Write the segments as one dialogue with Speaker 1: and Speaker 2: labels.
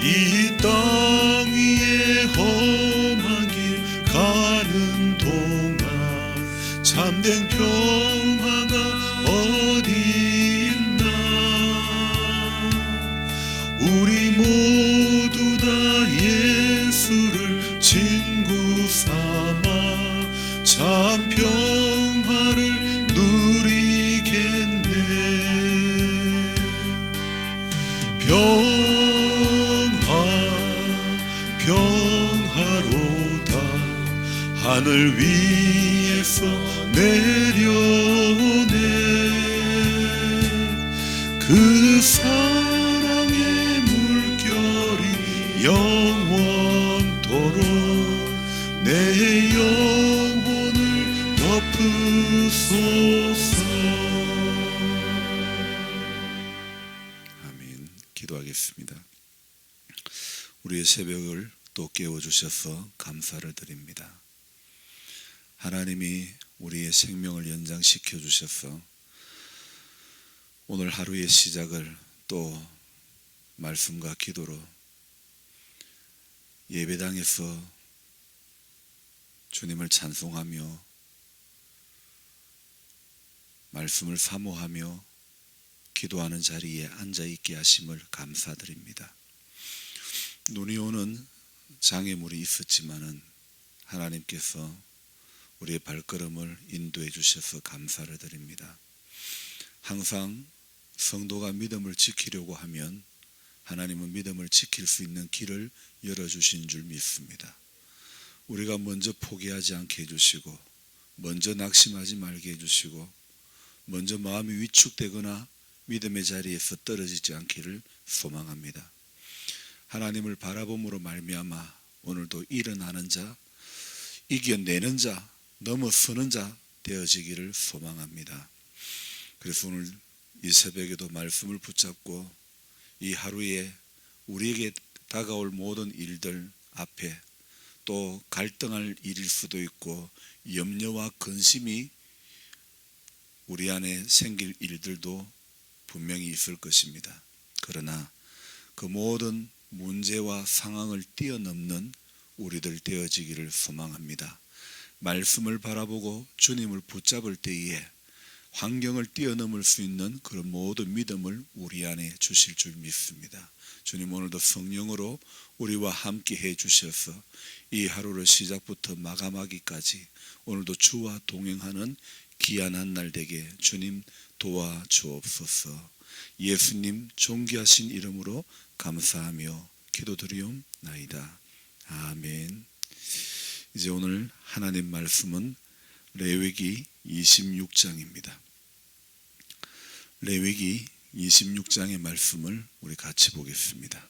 Speaker 1: 이 땅 위에 험한 길 가는 동안 참된 평화가 어디 있나. 우리 모두 다 예수를 친구 삼아 참 평화를 누리겠네. 평화로다 하늘 위에서 내려오네. 그 사랑의 물결이 영원토록 내 영혼을 덮으소서. 아멘. 기도하겠습니다. 우리의 새벽을 또 깨워주셔서 감사를 드립니다. 하나님이 우리의 생명을 연장시켜 주셔서 오늘 하루의 시작을 또 말씀과 기도로 예배당에서 주님을 찬송하며 말씀을 사모하며 기도하는 자리에 앉아있게 하심을 감사드립니다. 눈이 오는 장애물이 있었지만은 하나님께서 우리의 발걸음을 인도해 주셔서 감사를 드립니다. 항상 성도가 믿음을 지키려고 하면 하나님은 믿음을 지킬 수 있는 길을 열어주신 줄 믿습니다. 우리가 먼저 포기하지 않게 해주시고 먼저 낙심하지 말게 해주시고 먼저 마음이 위축되거나 믿음의 자리에서 떨어지지 않기를 소망합니다. 하나님을 바라봄으로 말미암아 오늘도 일어나는 자, 이겨내는 자, 넘어서는 자 되어지기를 소망합니다. 그래서 오늘 이 새벽에도 말씀을 붙잡고 이 하루에 우리에게 다가올 모든 일들 앞에 또 갈등할 일일 수도 있고 염려와 근심이 우리 안에 생길 일들도 분명히 있을 것입니다. 그러나 그 모든 문제와 상황을 뛰어넘는 우리들 되어지기를 소망합니다. 말씀을 바라보고 주님을 붙잡을 때에 환경을 뛰어넘을 수 있는 그런 모든 믿음을 우리 안에 주실 줄 믿습니다. 주님 오늘도 성령으로 우리와 함께 해 주셔서 이 하루를 시작부터 마감하기까지 오늘도 주와 동행하는 귀한 날 되게 주님 도와주옵소서. 예수님 존귀하신 이름으로 감사하며 기도드리옵나이다. 아멘. 이제 오늘 하나님 말씀은 레위기 26장입니다. 레위기 26장의 말씀을 우리 같이 보겠습니다.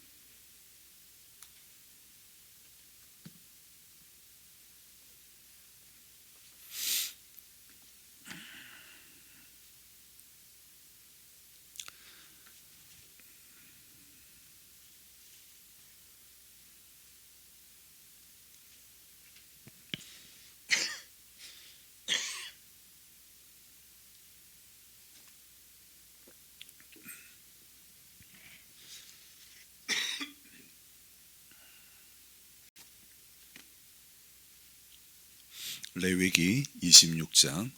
Speaker 1: 레위기 26장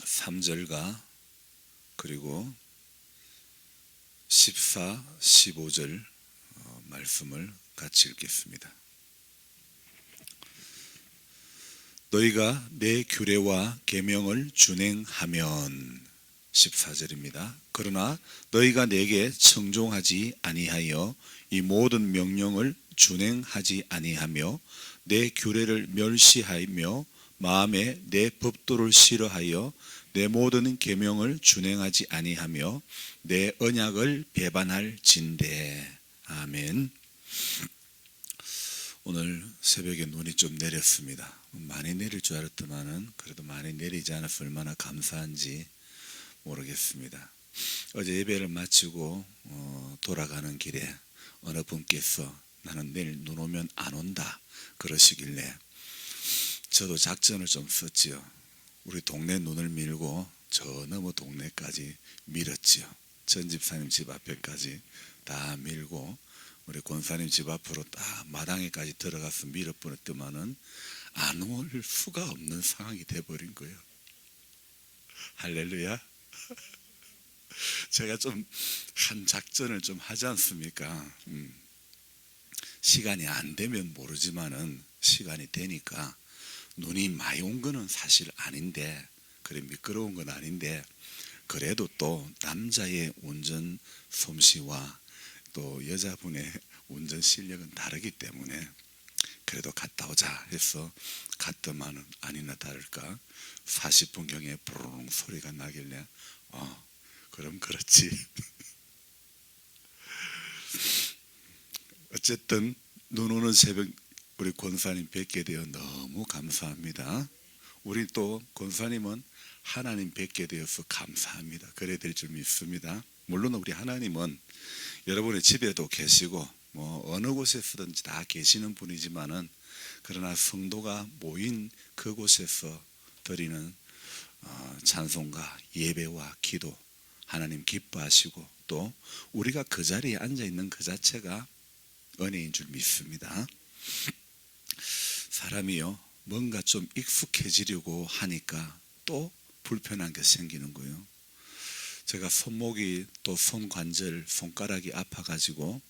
Speaker 1: 3절과 그리고 14, 15절 말씀을 같이 읽겠습니다. 너희가 내 규례와 계명을 준행하면 14절입니다. 그러나 너희가 내게 청종하지 아니하여 이 모든 명령을 준행하지 아니하며 내 규례를 멸시하며 마음에 내 법도를 싫어하여 내 모든 계명을 준행하지 아니하며 내 언약을 배반할진대. 아멘. 오늘 새벽에 눈이 좀 내렸습니다. 많이 내릴 줄 알았더만은 그래도 많이 내리지 않아서 얼마나 감사한지 모르겠습니다. 어제 예배를 마치고 돌아가는 길에 어느 분께서 나는 내일 눈 오면 안 온다 그러시길래 저도 작전을 좀 썼지요. 우리 동네 눈을 밀고 저 너머 동네까지 밀었지요. 전 집사님 집 앞에까지 다 밀고 우리 권사님 집 앞으로 딱 마당에까지 들어가서 밀어버렸더만은 안 올 수가 없는 상황이 돼버린 거예요. 할렐루야. 제가 좀 한 작전을 좀 하지 않습니까? 시간이 안 되면 모르지만은 시간이 되니까 눈이 많이 온 거는 사실 아닌데, 그래 미끄러운 건 아닌데, 그래도 또 남자의 운전 솜씨와 또 여자분의 운전 실력은 다르기 때문에 그래도 갔다 오자 해서 갔더만은 아니나 다를까 40분경에 부르릉 소리가 나길래 그럼 그렇지. 어쨌든 눈 오는 새벽 우리 권사님 뵙게 되어 너무 감사합니다. 우리 또 권사님은 하나님 뵙게 되어서 감사합니다. 그래야 될 줄 믿습니다. 물론 우리 하나님은 여러분의 집에도 계시고 뭐 어느 곳에서든지 다 계시는 분이지만은, 그러나 성도가 모인 그곳에서 드리는 찬송가, 예배와 기도 하나님 기뻐하시고, 또 우리가 그 자리에 앉아 있는 그 자체가 은혜인 줄 믿습니다. 사람이요 뭔가 좀 익숙해지려고 하니까 또 불편한 게 생기는 거예요. 제가 손목이 또 손관절, 손가락이 아파가지고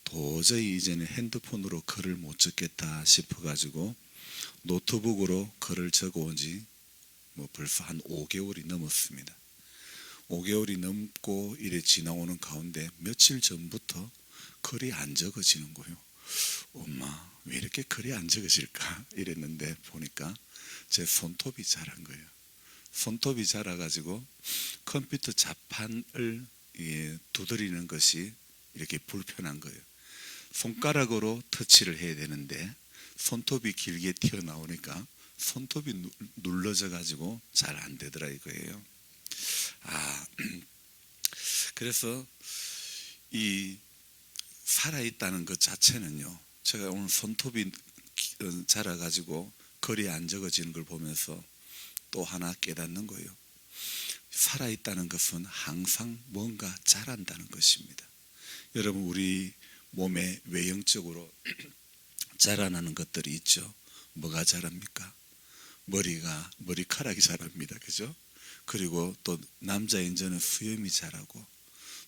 Speaker 1: 도저히 이제는 핸드폰으로 글을 못 적겠다 싶어가지고 노트북으로 글을 적어온 지 뭐 벌써 한 5개월이 넘었습니다. 5개월이 넘고 이래 지나오는 가운데 며칠 전부터 글이 안 적어지는 거예요. 엄마 왜 이렇게 글이 안 적어질까 이랬는데 보니까 제 손톱이 자란 거예요. 손톱이 자라가지고 컴퓨터 자판을 두드리는 것이 이렇게 불편한 거예요. 손가락으로 터치를 해야 되는데 손톱이 길게 튀어나오니까 손톱이 눌러져 가지고 잘 안 되더라 이거예요. 그래서 이 살아있다는 것 자체는요, 제가 오늘 손톱이 자라가지고 글이 안 적어지는 걸 보면서 또 하나 깨닫는 거예요. 살아있다는 것은 항상 뭔가 자란다는 것입니다. 여러분 우리 몸에 외형적으로 자라나는 것들이 있죠. 뭐가 자랍니까? 머리카락이 자랍니다. 그죠? 그리고 또 남자인 저는 수염이 자라고,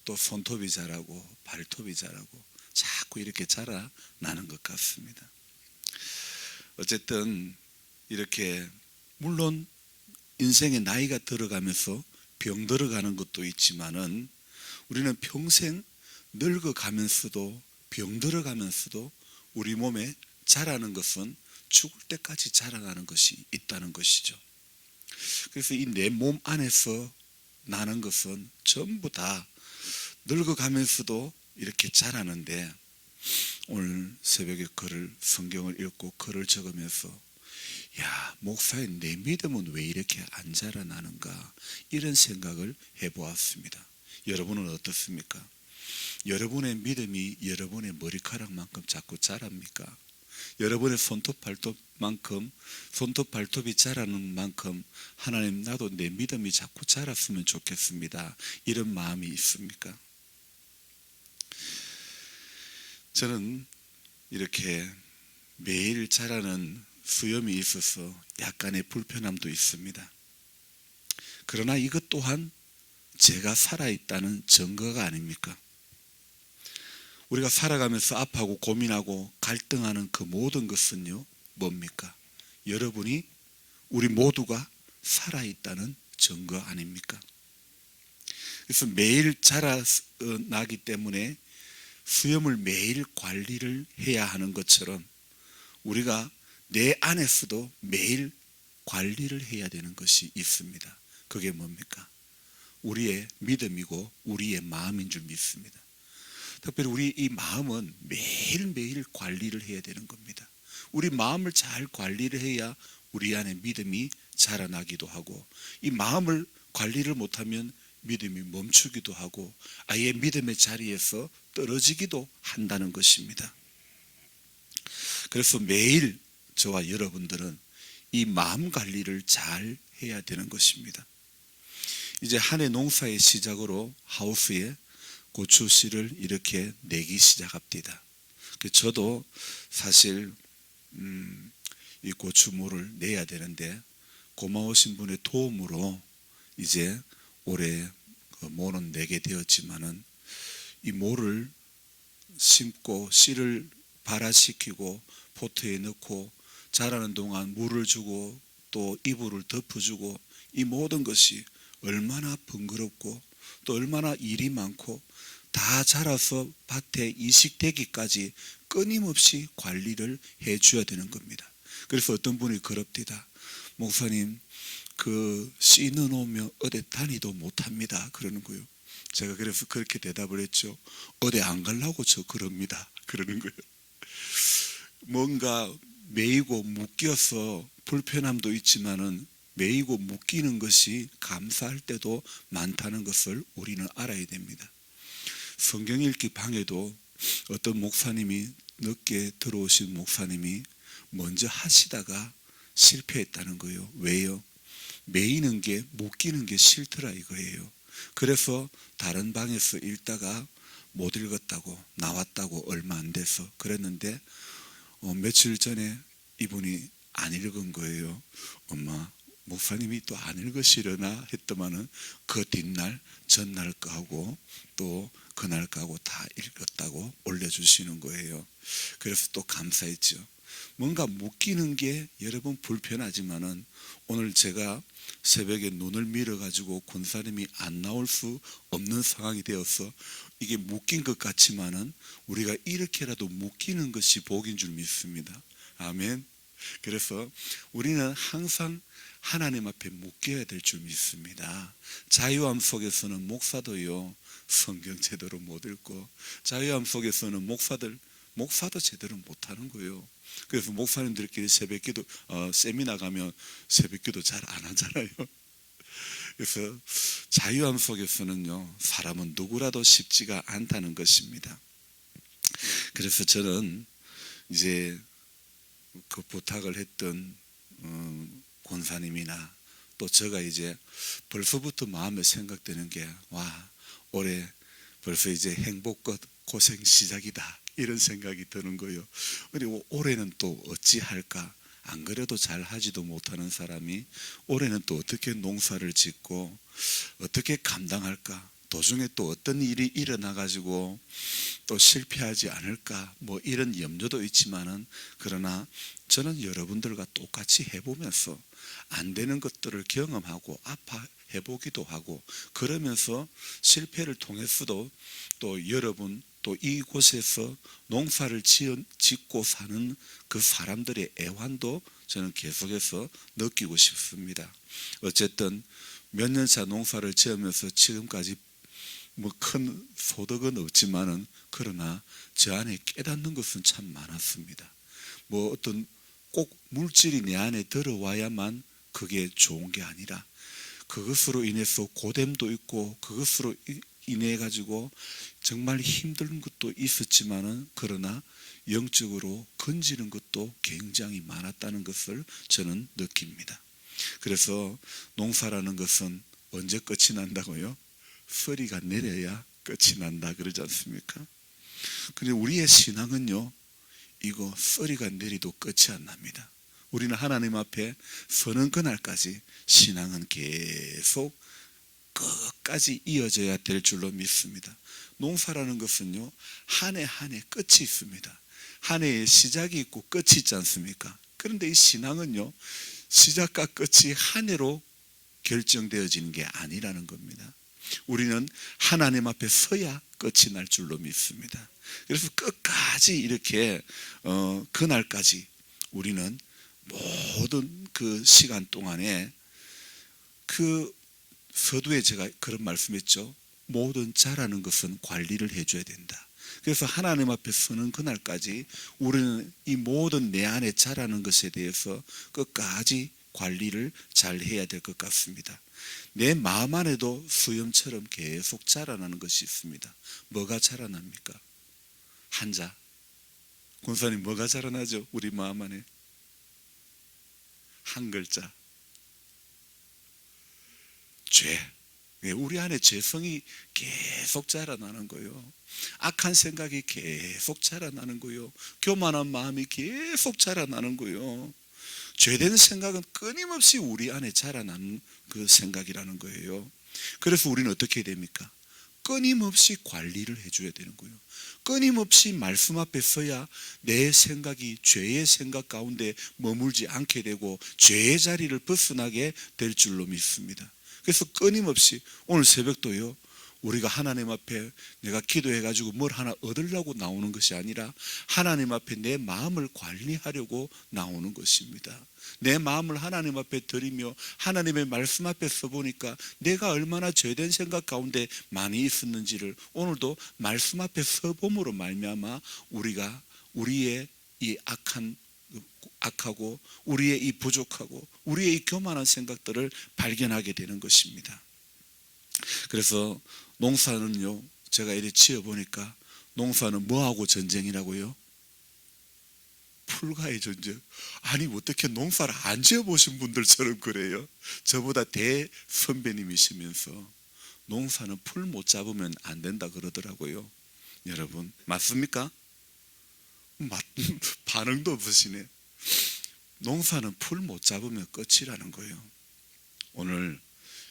Speaker 1: 또 손톱이 자라고, 발톱이 자라고, 자꾸 이렇게 자라나는 것 같습니다. 어쨌든 이렇게 물론 인생의 나이가 들어가면서 병 들어가는 것도 있지만은, 우리는 평생 늙어가면서도 병 들어가면서도 우리 몸에 자라는 것은 죽을 때까지 자라나는 것이 있다는 것이죠. 그래서 이 내 몸 안에서 나는 것은 전부 다 늙어가면서도 이렇게 자라는데, 오늘 새벽에 성경을 읽고 글을 적으면서 목사님 내 믿음은 왜 이렇게 안 자라나는가, 이런 생각을 해보았습니다. 여러분은 어떻습니까? 여러분의 믿음이 여러분의 머리카락만큼 자꾸 자랍니까? 여러분의 손톱 발톱이 자라는 만큼 하나님 나도 내 믿음이 자꾸 자랐으면 좋겠습니다, 이런 마음이 있습니까? 저는 이렇게 매일 자라는 수염이 있어서 약간의 불편함도 있습니다. 그러나 이것 또한 제가 살아있다는 증거가 아닙니까? 우리가 살아가면서 아파하고 고민하고 갈등하는 그 모든 것은요 뭡니까? 여러분이, 우리 모두가 살아있다는 증거 아닙니까? 그래서 매일 자라나기 때문에 수염을 매일 관리를 해야 하는 것처럼 우리가 내 안에서도 매일 관리를 해야 되는 것이 있습니다. 그게 뭡니까? 우리의 믿음이고 우리의 마음인 줄 믿습니다. 특별히 우리 이 마음은 매일매일 관리를 해야 되는 겁니다. 우리 마음을 잘 관리를 해야 우리 안에 믿음이 자라나기도 하고, 이 마음을 관리를 못하면 믿음이 멈추기도 하고 아예 믿음의 자리에서 떨어지기도 한다는 것입니다. 그래서 매일 저와 여러분들은 이 마음 관리를 잘 해야 되는 것입니다. 이제 한 해 농사의 시작으로 하우스에 고추 씨를 이렇게 내기 시작합니다. 저도 사실 이 고추물을 내야 되는데 고마우신 분의 도움으로 이제 올해 모는 내게 되었지만은 이 모를 심고 씨를 발화시키고 포트에 넣고 자라는 동안 물을 주고 또 이불을 덮어주고 이 모든 것이 얼마나 번거롭고 또 얼마나 일이 많고 다 자라서 밭에 이식되기까지 끊임없이 관리를 해줘야 되는 겁니다. 그래서 어떤 분이 그럽디다. 목사님, 그 씨 넣어놓으면 어디 다니도 못합니다. 그러는 거예요. 제가 그래서 그렇게 대답을 했죠. 어디 안 가려고 저 그럽니다. 그러는 거예요. 뭔가 매이고 묶여서 불편함도 있지만은 매이고 묶이는 것이 감사할 때도 많다는 것을 우리는 알아야 됩니다. 성경 읽기 방에도 어떤 목사님이 늦게 들어오신 목사님이 먼저 하시다가 실패했다는 거예요. 왜요? 매이는 게 묶이는 게 싫더라 이거예요. 그래서 다른 방에서 읽다가 못 읽었다고 나왔다고 얼마 안 돼서 그랬는데 며칠 전에 이분이 안 읽은 거예요. 엄마, 목사님이 또 안 읽으시려나 했더만은 그 뒷날 전날 거하고 또 그날 거하고 다 읽었다고 올려주시는 거예요. 그래서 또 감사했죠. 뭔가 묶이는 게 여러분 불편하지만은 오늘 제가 새벽에 눈을 밀어가지고 권사님이 안 나올 수 없는 상황이 되어서 이게 묶인 것 같지만은 우리가 이렇게라도 묶이는 것이 복인 줄 믿습니다. 아멘. 그래서 우리는 항상 하나님 앞에 묶여야 될 줄 믿습니다. 자유함 속에서는 목사도요 성경 제대로 못 읽고 자유함 속에서는 목사도 제대로 못하는 거예요. 그래서 목사님들끼리 새벽기도 세미나 가면 새벽기도 잘 안 하잖아요. 그래서 자유함 속에서는요 사람은 누구라도 쉽지가 않다는 것입니다. 그래서 저는 이제 그 부탁을 했던 권사님이나 또 제가 이제 벌써부터 마음에 생각되는 게 와 올해 벌써 이제 행복껏 고생 시작이다 이런 생각이 드는 거예요. 그리고 올해는 또 어찌할까? 안 그래도 잘 하지도 못하는 사람이 올해는 또 어떻게 농사를 짓고 어떻게 감당할까? 도중에 또 어떤 일이 일어나 가지고 또 실패하지 않을까? 뭐 이런 염려도 있지만은 그러나 저는 여러분들과 똑같이 해보면서 안 되는 것들을 경험하고 아파해보기도 하고 그러면서 실패를 통해서도 또 여러분 또 이곳에서 농사를 짓고 사는 그 사람들의 애환도 저는 계속해서 느끼고 싶습니다. 어쨌든 몇 년차 농사를 지으면서 지금까지 뭐 큰 소득은 없지만은 그러나 저 안에 깨닫는 것은 참 많았습니다. 뭐 어떤 꼭 물질이 내 안에 들어와야만 그게 좋은 게 아니라 그것으로 인해서 고됨도 있고 그것으로 인해 가지고 정말 힘든 것도 있었지만은 그러나 영적으로 건지는 것도 굉장히 많았다는 것을 저는 느낍니다. 그래서 농사라는 것은 언제 끝이 난다고요? 서리가 내려야 끝이 난다 그러지 않습니까? 근데 우리의 신앙은요 이거 서리가 내리도 끝이 안 납니다. 우리는 하나님 앞에 서는 그날까지 신앙은 계속 끝까지 이어져야 될 줄로 믿습니다. 농사라는 것은요 한 해 한 해 끝이 있습니다. 한 해에 시작이 있고 끝이 있지 않습니까? 그런데 이 신앙은요 시작과 끝이 한 해로 결정되어지는 게 아니라는 겁니다. 우리는 하나님 앞에 서야 끝이 날 줄로 믿습니다. 그래서 끝까지 이렇게 그날까지 우리는 모든 그 시간 동안에 그 서두에 제가 그런 말씀했죠. 모든 자라는 것은 관리를 해줘야 된다. 그래서 하나님 앞에 서는 그날까지 우리는 이 모든 내 안에 자라는 것에 대해서 끝까지 관리를 잘 해야 될 것 같습니다. 내 마음 안에도 수염처럼 계속 자라나는 것이 있습니다. 뭐가 자라납니까? 한자. 권사님 뭐가 자라나죠? 우리 마음 안에 한 글자. 죄. 우리 안에 죄성이 계속 자라나는 거예요. 악한 생각이 계속 자라나는 거예요. 교만한 마음이 계속 자라나는 거예요. 죄된 생각은 끊임없이 우리 안에 자라나는 그 생각이라는 거예요. 그래서 우리는 어떻게 해야 됩니까? 끊임없이 관리를 해줘야 되는 거예요. 끊임없이 말씀 앞에 서야 내 생각이 죄의 생각 가운데 머물지 않게 되고 죄의 자리를 벗어나게 될 줄로 믿습니다. 그래서 끊임없이 오늘 새벽도요, 우리가 하나님 앞에 내가 기도해가지고 뭘 하나 얻으려고 나오는 것이 아니라 하나님 앞에 내 마음을 관리하려고 나오는 것입니다. 내 마음을 하나님 앞에 드리며 하나님의 말씀 앞에 서보니까 내가 얼마나 죄된 생각 가운데 많이 있었는지를 오늘도 말씀 앞에 서봄으로 말미암아 우리가 우리의 이 악하고 우리의 이 부족하고 우리의 이 교만한 생각들을 발견하게 되는 것입니다. 그래서 농사는요, 제가 이렇게 지어보니까 농사는 뭐하고 전쟁이라고요? 풀과의 전쟁. 아니 어떻게 농사를 안 지어보신 분들처럼 그래요? 저보다 대선배님이시면서 농사는 풀 못 잡으면 안 된다 그러더라고요. 여러분 맞습니까? 반응도 없으시네. 농사는 풀 못 잡으면 끝이라는 거예요. 오늘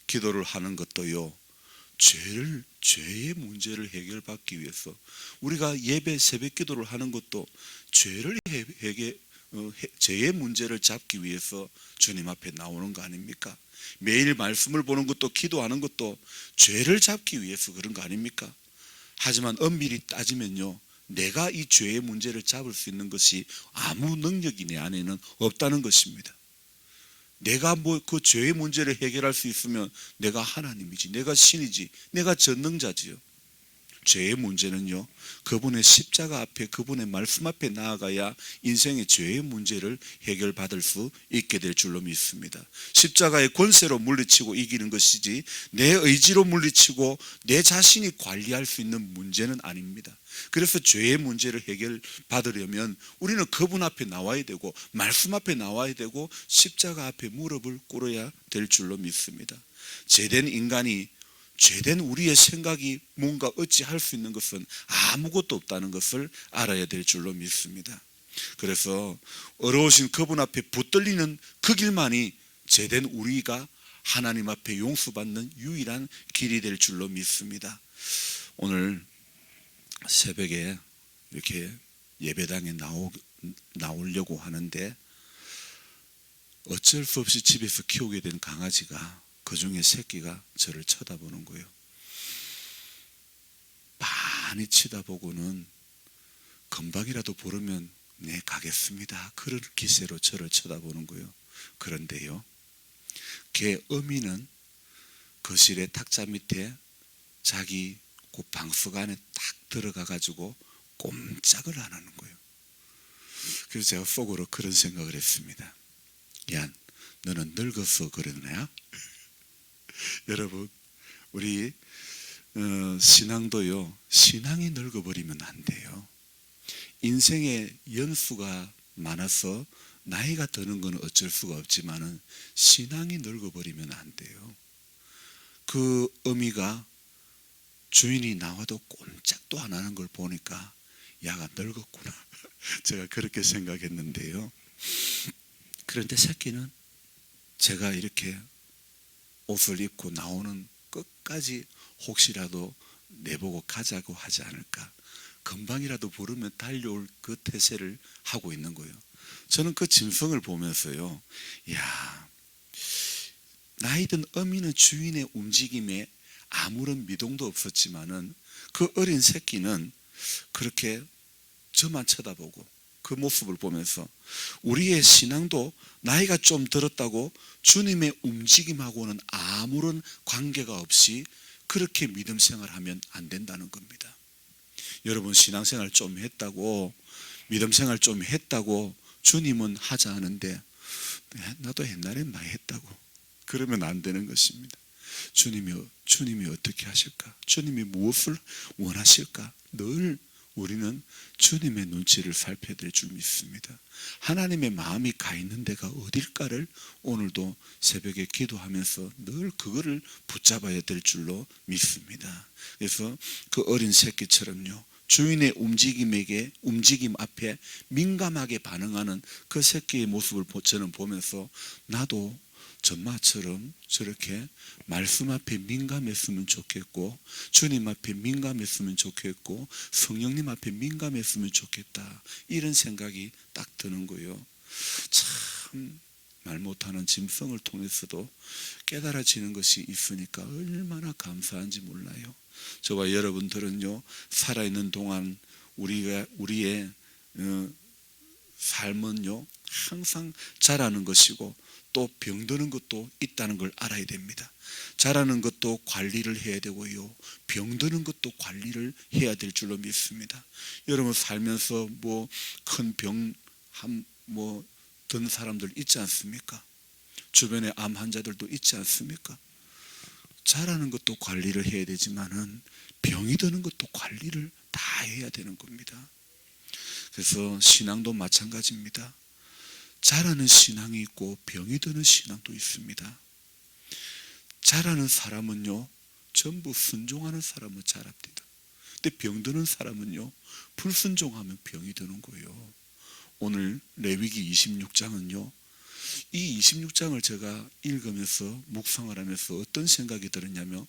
Speaker 1: 기도를 하는 것도요, 죄의 문제를 해결받기 위해서 우리가 예배 새벽 기도를 하는 것도 죄의 문제를 잡기 위해서 주님 앞에 나오는 거 아닙니까? 매일 말씀을 보는 것도 기도하는 것도 죄를 잡기 위해서 그런 거 아닙니까? 하지만 엄밀히 따지면요, 내가 이 죄의 문제를 잡을 수 있는 것이 아무 능력이 내 안에는 없다는 것입니다. 내가 그 죄의 문제를 해결할 수 있으면 내가 하나님이지, 내가 신이지, 내가 전능자지요. 죄의 문제는요, 그분의 십자가 앞에, 그분의 말씀 앞에 나아가야 인생의 죄의 문제를 해결받을 수 있게 될 줄로 믿습니다. 십자가의 권세로 물리치고 이기는 것이지 내 의지로 물리치고 내 자신이 관리할 수 있는 문제는 아닙니다. 그래서 죄의 문제를 해결받으려면 우리는 그분 앞에 나와야 되고 말씀 앞에 나와야 되고 십자가 앞에 무릎을 꿇어야 될 줄로 믿습니다. 죄된 인간이, 죄된 우리의 생각이 뭔가 어찌할 수 있는 것은 아무것도 없다는 것을 알아야 될 줄로 믿습니다. 그래서 어려우신 그분 앞에 붙들리는 그 길만이 죄된 우리가 하나님 앞에 용서받는 유일한 길이 될 줄로 믿습니다. 오늘 새벽에 이렇게 예배당에 나오려고 하는데 어쩔 수 없이 집에서 키우게 된 강아지가, 그 중에 새끼가 저를 쳐다보는 거예요. 많이 쳐다보고는 금방이라도 부르면 네 가겠습니다, 그런 기세로 저를 쳐다보는 거예요. 그런데요, 걔 어미는 거실의 탁자 밑에 자기 그 방석 안에 딱 들어가 가지고 꼼짝을 안 하는 거예요. 그래서 제가 속으로 그런 생각을 했습니다. 야, 너는 늙어서 그러냐? 여러분, 우리 신앙도요, 신앙이 늙어버리면 안 돼요. 인생의 연수가 많아서 나이가 드는 건 어쩔 수가 없지만은 신앙이 늙어버리면 안 돼요. 그 어미가 주인이 나와도 꼼짝도 안 하는 걸 보니까 야가 늙었구나 제가 그렇게 생각했는데요. 그런데 새끼는 제가 이렇게 옷을 입고 나오는 끝까지 혹시라도 내보고 가자고 하지 않을까, 금방이라도 부르면 달려올 그 태세를 하고 있는 거예요. 저는 그 짐승을 보면서요, 야, 나이든 어미는 주인의 움직임에 아무런 미동도 없었지만은 그 어린 새끼는 그렇게 저만 쳐다보고 그 모습을 보면서 우리의 신앙도 나이가 좀 들었다고 주님의 움직임하고는 아무런 관계가 없이 그렇게 믿음 생활하면 안 된다는 겁니다. 여러분, 신앙생활 좀 했다고, 믿음 생활 좀 했다고 주님은 하자 하는데 나도 옛날에 많이 했다고 그러면 안 되는 것입니다. 주님이 어떻게 하실까? 주님이 무엇을 원하실까? 늘 우리는 주님의 눈치를 살펴야 될 줄 믿습니다. 하나님의 마음이 가 있는 데가 어딜까를 오늘도 새벽에 기도하면서 늘 그거를 붙잡아야 될 줄로 믿습니다. 그래서 그 어린 새끼처럼요, 주인의 움직임 앞에 민감하게 반응하는 그 새끼의 모습을 저는 보면서 나도 전마처럼 저렇게 말씀 앞에 민감했으면 좋겠고, 주님 앞에 민감했으면 좋겠고, 성령님 앞에 민감했으면 좋겠다, 이런 생각이 딱 드는 거예요. 참 말 못하는 짐승을 통해서도 깨달아지는 것이 있으니까 얼마나 감사한지 몰라요. 저와 여러분들은요, 살아있는 동안 우리의 삶은요 항상 자라는 것이고 또 병드는 것도 있다는 걸 알아야 됩니다. 자라는 것도 관리를 해야 되고요, 병드는 것도 관리를 해야 될 줄로 믿습니다. 여러분 살면서 뭐 큰 병 든 사람들 있지 않습니까? 주변에 암 환자들도 있지 않습니까? 자라는 것도 관리를 해야 되지만은 병이 드는 것도 관리를 다 해야 되는 겁니다. 그래서 신앙도 마찬가지입니다. 자라는 신앙이 있고 병이 드는 신앙도 있습니다. 자라는 사람은요 전부 순종하는 사람은 자랍니다. 근데 병드는 사람은요 불순종하면 병이 드는 거예요. 오늘 레위기 26장은요, 이 26장을 제가 읽으면서 묵상을 하면서 어떤 생각이 들었냐면,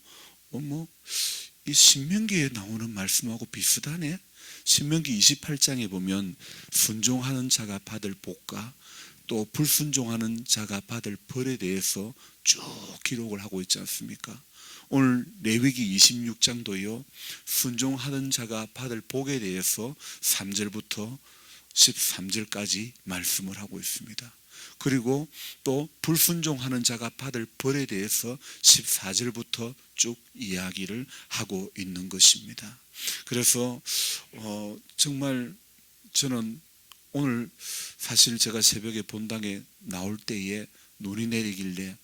Speaker 1: 이 신명기에 나오는 말씀하고 비슷하네. 신명기 28장에 보면 순종하는 자가 받을 복과 또 불순종하는 자가 받을 벌에 대해서 쭉 기록을 하고 있지 않습니까? 오늘 레위기 26장도요 순종하는 자가 받을 복에 대해서 3절부터 13절까지 말씀을 하고 있습니다. 그리고 또 불순종하는 자가 받을 벌에 대해서 14절부터 쭉 이야기를 하고 있는 것입니다. 그래서 정말 저는 오늘 사실 제가 새벽에 본당에 나올 때에 눈이 내리길래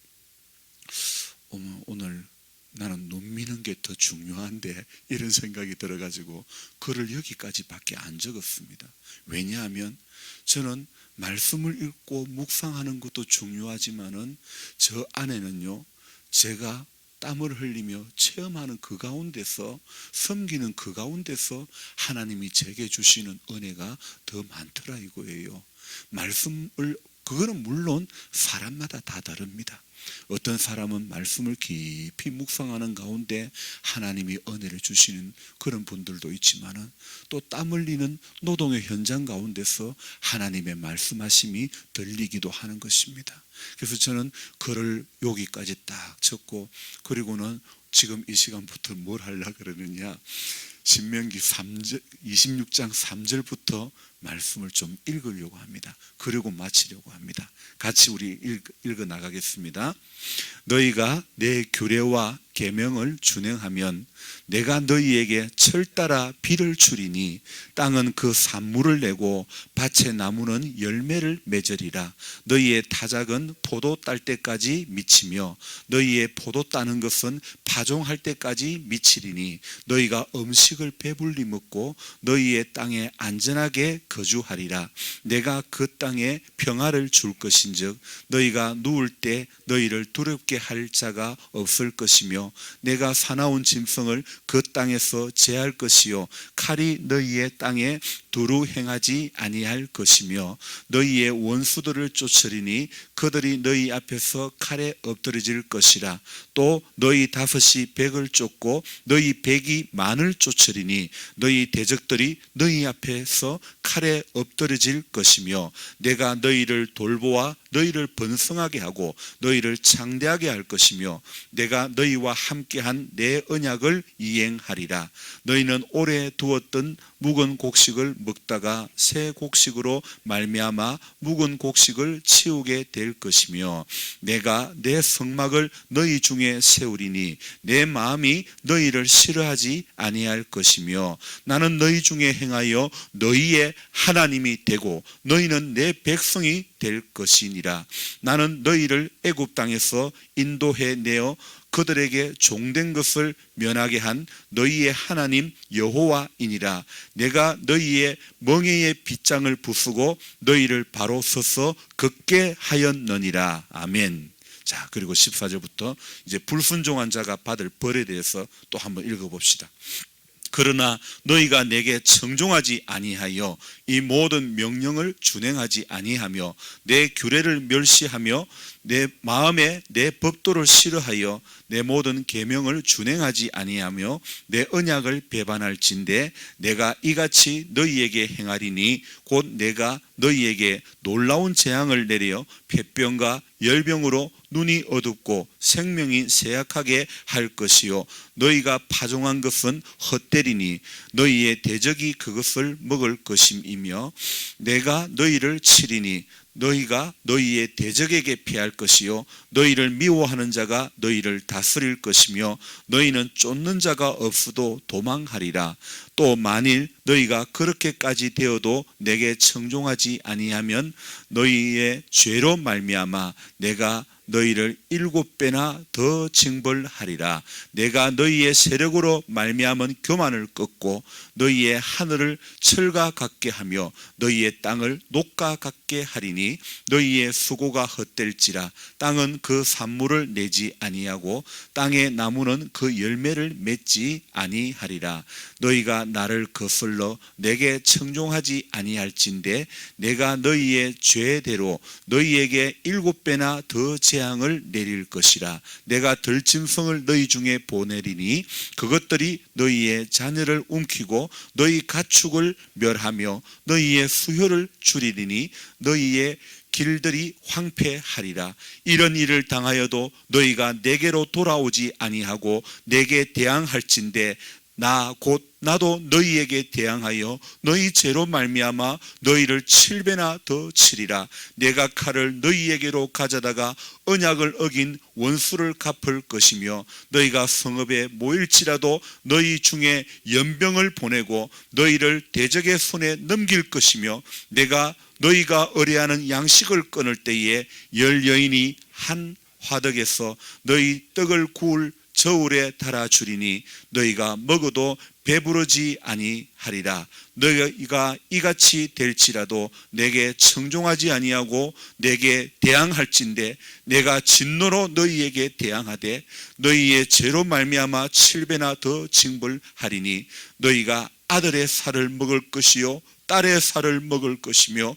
Speaker 1: 오늘 나는 눈 미는 게 더 중요한데, 이런 생각이 들어가지고 글을 여기까지 밖에 안 적었습니다. 왜냐하면 저는 말씀을 읽고 묵상하는 것도 중요하지만은 저 안에는요 제가 땀을 흘리며 체험하는 그 가운데서, 섬기는 그 가운데서 하나님이 제게 주시는 은혜가 더 많더라 이거예요. 그거는 물론 사람마다 다 다릅니다. 어떤 사람은 말씀을 깊이 묵상하는 가운데 하나님이 은혜를 주시는 그런 분들도 있지만은, 또 땀 흘리는 노동의 현장 가운데서 하나님의 말씀하심이 들리기도 하는 것입니다. 그래서 저는 글을 여기까지 딱 적고, 그리고는 지금 이 시간부터 뭘 하려고 그러느냐, 신명기 26장 3절부터 말씀을 좀 읽으려고 합니다. 그리고 마치려고 합니다. 같이 우리 읽어 나가겠습니다. 너희가 내 규례와 계명을 준행하면 내가 너희에게 철따라 비를 주리니 땅은 그 산물을 내고 밭의 나무는 열매를 맺으리라. 너희의 타작은 포도 딸 때까지 미치며 너희의 포도 따는 것은 파종할 때까지 미치리니 너희가 음식을 배불리 먹고 너희의 땅에 안전하게 거주하리라. 내가 그 땅에 평화를 줄 것인즉 너희가 누울 때 너희를 두렵게 할 자가 없을 것이며 내가 사나운 짐승을 그 땅에서 제할 것이요 칼이 너희의 땅에 두루 행하지 아니할 것이며 너희의 원수들을 쫓으리니 그들이 너희 앞에서 칼에 엎드러질 것이라. 또 너희 다섯이 백을 쫓고 너희 백이 만을 쫓으리니 너희 대적들이 너희 앞에서 칼에 엎드러질 것이며 내가 너희를 돌보아 너희를 번성하게 하고 너희를 창대하게 할 것이며 내가 너희와 함께한 내 언약을 이행하리라. 너희는 오래 두었던 묵은 곡식을 먹다가 새 곡식으로 말미암아 묵은 곡식을 치우게 될 것이며 내가 내 성막을 너희 중에 세우리니 내 마음이 너희를 싫어하지 아니할 것이며 나는 너희 중에 행하여 너희의 하나님이 되고 너희는 내 백성이 될 것이니라. 나는 너희를 애굽 땅에서 인도해 내어 그들에게 종된 것을 면하게 한 너희의 하나님 여호와이니라. 내가 너희의 멍에의 빗장을 부수고 너희를 바로 서서 걷게 하였느니라. 아멘. 자, 그리고 14절부터 이제 불순종한 자가 받을 벌에 대해서 또 한번 읽어봅시다. 그러나 너희가 내게 청종하지 아니하여 이 모든 명령을 준행하지 아니하며 내 규례를 멸시하며 내 마음에 내 법도를 싫어하여 내 모든 계명을 준행하지 아니하며 내 언약을 배반할진대 내가 이같이 너희에게 행하리니 곧 내가 너희에게 놀라운 재앙을 내려 폐병과 열병으로 눈이 어둡고 생명이 쇠약하게 할 것이요 너희가 파종한 것은 헛되리니 너희의 대적이 그것을 먹을 것임이며 내가 너희를 치리니 너희가 너희의 대적에게 피할 것이요 너희를 미워하는 자가 너희를 다스릴 것이며 너희는 쫓는 자가 없어도 도망하리라. 또 만일 너희가 그렇게까지 되어도 내게 청종하지 아니하면 너희의 죄로 말미암아 내가 너희를 7배나 더 징벌하리라. 내가 너희의 세력으로 말미암은 교만을 꺾고 너희의 하늘을 철과 같게 하며 너희의 땅을 녹과 같게 하리니 너희의 수고가 헛될지라. 땅은 그 산물을 내지 아니하고 땅의 나무는 그 열매를 맺지 아니하리라. 너희가 나를 거슬러 내게 청종하지 아니할진대 내가 너희의 죄대로 너희에게 7배나 더 재앙을 내릴 것이라. 내가 들짐승을 너희 중에 보내리니 그것들이 너희의 자녀를 움키고 너희 가축을 멸하며 너희의 수효를 줄이리니 너희의 길들이 황폐하리라. 이런 일을 당하여도 너희가 내게로 돌아오지 아니하고 내게 대항할진대 나 곧 나도 너희에게 대항하여 너희 죄로 말미암아 너희를 7배나 더 치리라. 내가 칼을 너희에게로 가져다가 언약을 어긴 원수를 갚을 것이며 너희가 성읍에 모일지라도 너희 중에 연병을 보내고 너희를 대적의 손에 넘길 것이며 내가 너희가 의뢰하는 양식을 끊을 때에 10 여인이 한 화덕에서 너희 떡을 구울 저울에 달아주리니 너희가 먹어도 배부르지 아니하리라. 너희가 이같이 될지라도 내게 청종하지 아니하고 내게 대항할진대 내가 진노로 너희에게 대항하되 너희의 죄로 말미암아 7배나 더 징벌하리니 너희가 아들의 살을 먹을 것이요 딸의 살을 먹을 것이며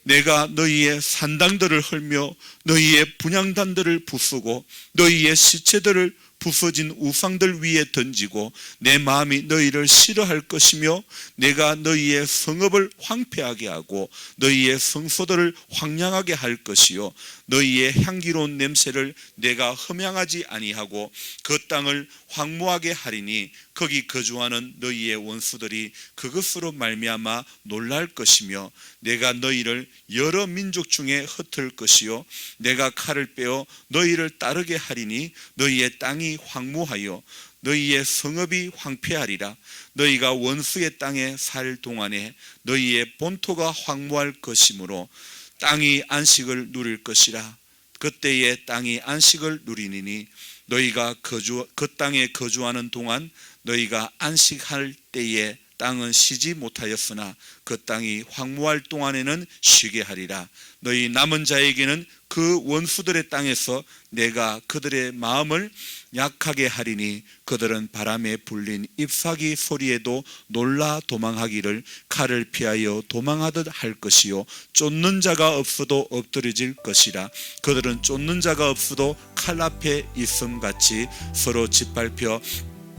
Speaker 1: 내가 너희의 산당들을 헐며 너희의 분향단들을 부수고 너희의 시체들을 부서진 우상들 위에 던지고 내 마음이 너희를 싫어할 것이며 내가 너희의 성읍을 황폐하게 하고 너희의 성소들을 황량하게 할 것이요 너희의 향기로운 냄새를 내가 흠향하지 아니하고 그 땅을 황무하게 하리니 거기 거주하는 너희의 원수들이 그것으로 말미암아 놀랄 것이며 내가 너희를 여러 민족 중에 흩을 것이요 내가 칼을 빼어 너희를 따르게 하리니 너희의 땅이 황무하여 너희의 성읍이 황폐하리라. 너희가 원수의 땅에 살 동안에 너희의 본토가 황무할 것이므로 땅이 안식을 누릴 것이라. 그때에 땅이 안식을 누리니 너희가 그 땅에 거주하는 동안 너희가 안식할 때에 땅은 쉬지 못하였으나 그 땅이 황무할 동안에는 쉬게 하리라. 너희 남은 자에게는 그 원수들의 땅에서 내가 그들의 마음을 약하게 하리니 그들은 바람에 불린 잎사귀 소리에도 놀라 도망하기를 칼을 피하여 도망하듯 할 것이요 쫓는 자가 없어도 엎드러질 것이라. 그들은 쫓는 자가 없어도 칼 앞에 있음같이 서로 짓밟혀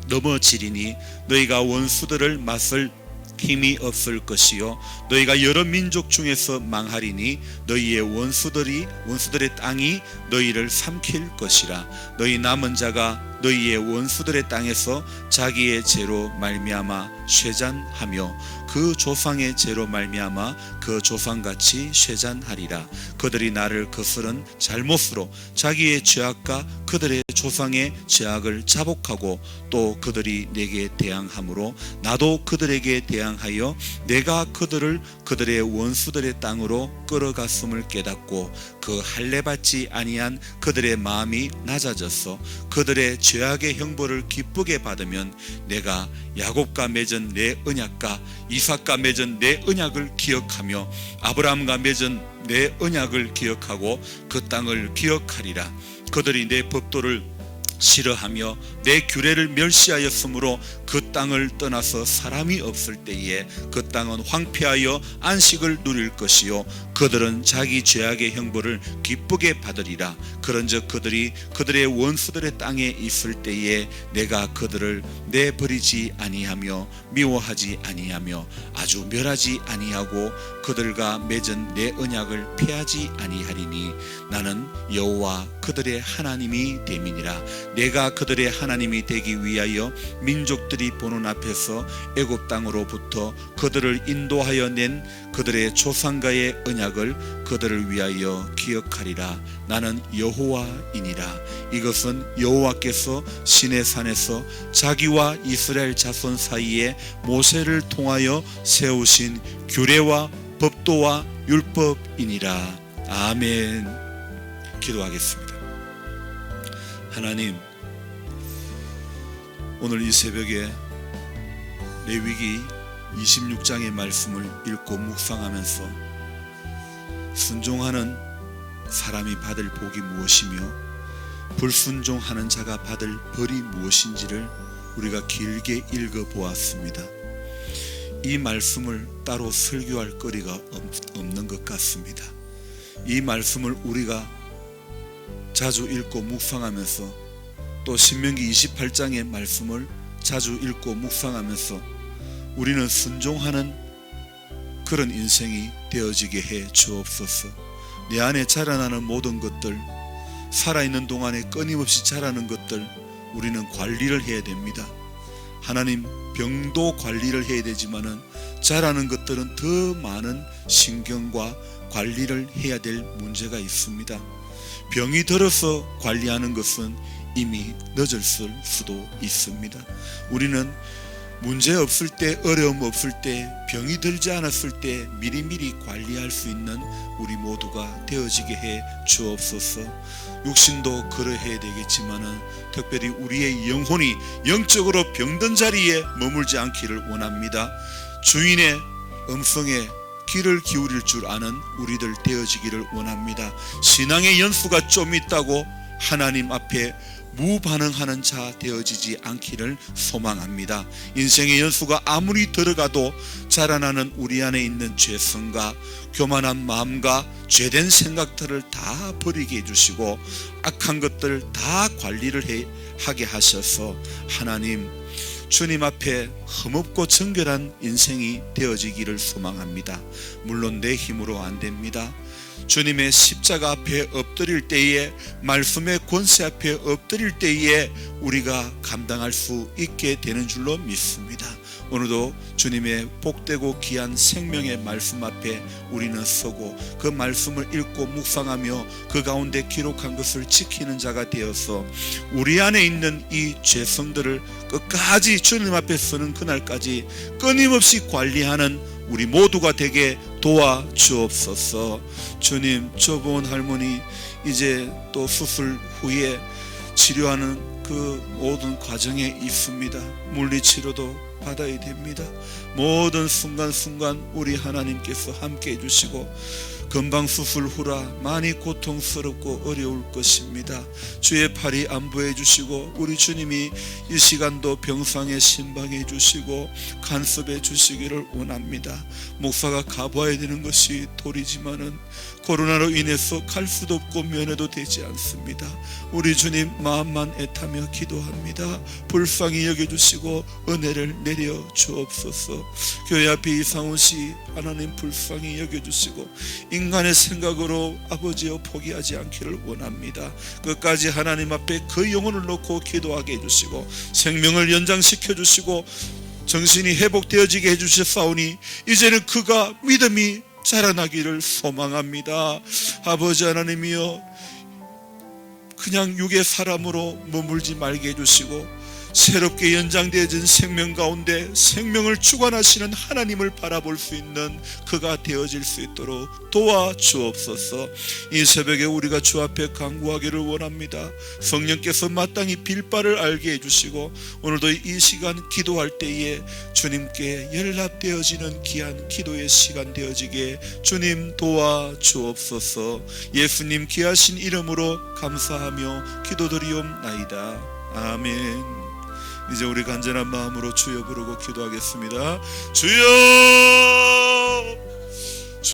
Speaker 1: 넘어지리니 너희가 원수들을 맞설 힘이 없을 것이요 너희가 여러 민족 중에서 망하리니 너희의 원수들의 땅이 너희를 삼킬 것이라. 너희 남은 자가 너희의 원수들의 땅에서 자기의 죄로 말미암아 쇠잔하며 그 조상의 죄로 말미암아 그 조상같이 쇠잔하리라. 그들이 나를 거스른 잘못으로 자기의 죄악과 그들의 조상의 죄악을 자복하고 또 그들이 내게 대항함으로 나도 그들에게 대항하여 내가 그들을 그들의 원수들의 땅으로 끌어갔음을 깨닫고 그 할례받지 아니한 그들의 마음이 낮아져서 그들의 죄악의 형벌을 기쁘게 받으면 내가 야곱과 맺은 내 언약과 이삭과 맺은 내 언약을 기억하며 아브라함과 맺은 내 언약을 기억하고 그 땅을 기억하리라. 그들이 내 법도를 싫어하며 내 규례를 멸시하였으므로 그 땅을 떠나서 사람이 없을 때에 그 땅은 황폐하여 안식을 누릴 것이요 그들은 자기 죄악의 형벌을 기쁘게 받으리라. 그런즉 그들이 그들의 원수들의 땅에 있을 때에 내가 그들을 내버리지 아니하며 미워하지 아니하며 아주 멸하지 아니하고 그들과 맺은 내 언약을 폐하지 아니하리니 나는 여호와 그들의 하나님이 됨이니라. 내가 그들의 하나님이 되기 위하여 민족들이 보는 앞에서 애굽 땅으로부터 그들을 인도하여 낸 그들의 조상과의 언약을 그들을 위하여 기억하리라. 나는 여호와이니라. 이것은 여호와께서 시내산에서 자기와 이스라엘 자손 사이에 모세를 통하여 세우신 규례와 법도와 율법이니라. 아멘. 기도하겠습니다. 하나님, 오늘 이 새벽에 레위기 26장의 말씀을 읽고 묵상하면서 순종하는 사람이 받을 복이 무엇이며 불순종하는 자가 받을 벌이 무엇인지를 우리가 길게 읽어보았습니다. 이 말씀을 따로 설교할 거리가 없는 것 같습니다. 이 말씀을 우리가 자주 읽고 묵상하면서 또 신명기 28장의 말씀을 자주 읽고 묵상하면서 우리는 순종하는 그런 인생이 되어지게 해 주옵소서. 내 안에 자라나는 모든 것들, 살아있는 동안에 끊임없이 자라는 것들 우리는 관리를 해야 됩니다. 하나님, 병도 관리를 해야 되지만은 자라는 것들은 더 많은 신경과 관리를 해야 될 문제가 있습니다. 병이 들어서 관리하는 것은 이미 늦었을 수도 있습니다. 우리는 문제 없을 때, 어려움 없을 때, 병이 들지 않았을 때 미리미리 관리할 수 있는 우리 모두가 되어지게 해 주옵소서. 육신도 그러해야 되겠지만은 특별히 우리의 영혼이 영적으로 병든 자리에 머물지 않기를 원합니다. 주인의 음성에 귀를 기울일 줄 아는 우리들 되어지기를 원합니다. 신앙의 연수가 좀 있다고 하나님 앞에 무반응하는 자 되어지지 않기를 소망합니다. 인생의 연수가 아무리 들어가도 자라나는 우리 안에 있는 죄성과 교만한 마음과 죄된 생각들을 다 버리게 해주시고 악한 것들 다 관리를 하게 하셔서 하나님, 주님 앞에 흠없고 정결한 인생이 되어지기를 소망합니다. 물론 내 힘으로 안 됩니다. 주님의 십자가 앞에 엎드릴 때에, 말씀의 권세 앞에 엎드릴 때에 우리가 감당할 수 있게 되는 줄로 믿습니다. 오늘도 주님의 복되고 귀한 생명의 말씀 앞에 우리는 서고 그 말씀을 읽고 묵상하며 그 가운데 기록한 것을 지키는 자가 되어서 우리 안에 있는 이 죄성들을 끝까지 주님 앞에 서는 그날까지 끊임없이 관리하는 우리 모두가 되게 도와주옵소서. 주님, 저번 할머니 이제 또 수술 후에 치료하는 그 모든 과정에 있습니다. 물리치료도 받아야 됩니다. 모든 순간순간 우리 하나님께서 함께 해주시고 금방 수술 후라 많이 고통스럽고 어려울 것입니다. 주의 팔이 안부해 주시고 우리 주님이 이 시간도 병상에 신방해 주시고 간섭해 주시기를 원합니다. 목사가 가봐야 되는 것이 도리지만은 코로나로 인해서 갈 수도 없고 면회도 되지 않습니다. 우리 주님 마음만 애타며 기도합니다. 불쌍히 여겨주시고 은혜를 내려 주옵소서. 교회 앞에 이상훈 씨 하나님 불쌍히 여겨주시고 인간의 생각으로 아버지여 포기하지 않기를 원합니다. 끝까지 하나님 앞에 그 영혼을 놓고 기도하게 해주시고 생명을 연장시켜 주시고 정신이 회복되어지게 해주셨사오니 이제는 그가 믿음이 자라나기를 소망합니다. 아버지 하나님이여, 그냥 육의 사람으로 머물지 말게 해주시고 새롭게 연장되어진 생명 가운데 생명을 주관하시는 하나님을 바라볼 수 있는 그가 되어질 수 있도록 도와주옵소서. 이 새벽에 우리가 주 앞에 간구하기를 원합니다. 성령께서 마땅히 빌바를 알게 해주시고 오늘도 이 시간 기도할 때에 주님께 연락되어지는 귀한 기도의 시간 되어지게 주님 도와주옵소서. 예수님 귀하신 이름으로 감사하며 기도드리옵나이다. 아멘. 이제 우리 간절한 마음으로 주여 부르고 기도하겠습니다. 주여